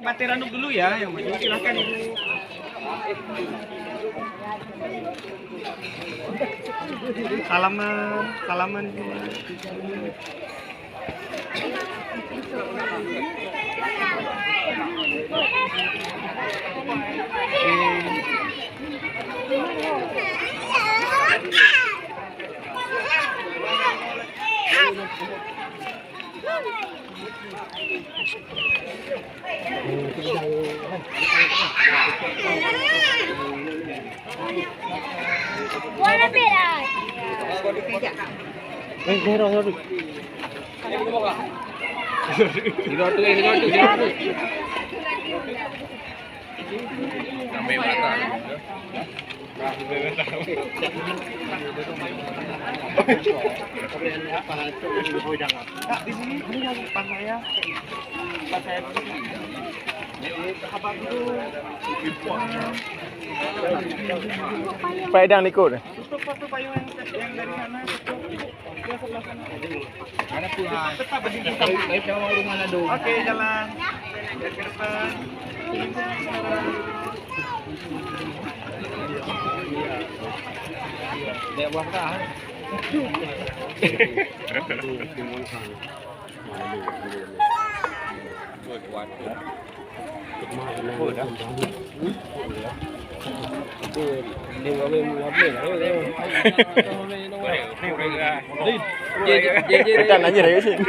Mati Ranuk dulu ya, yang maju silakan Ibu. Salaman Ibu. Buona pera. Sampai mata. Kak, di sini ini lagi pas saya. Pas saya apa dulu? Padang ikut. Tutup satu payung yang dari sana tutup. Dia sebelah sana. Ada pulang. Tetap berdiri sampai rumah Lado. Oke, jalan. Ke depan. Dia buah kah? Kita nanya dari sini.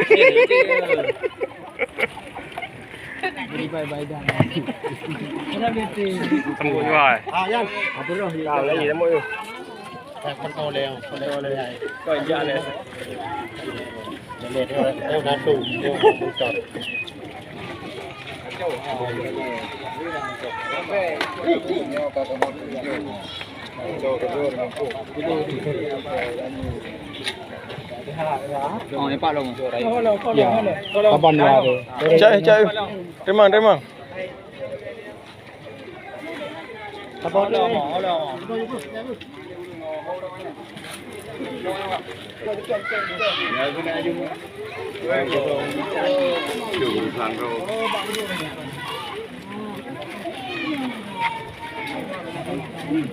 Bye-bye dah. Sambung juga. Yan. Apa dah? Tahu lagi dah mu. Pantau leo. Kau jalan le. Dia dah tu. Dia stop. Oh, ni Pak Long. Ya. Kapan dia ada? Cai. Terima. Apa dia? Thank you.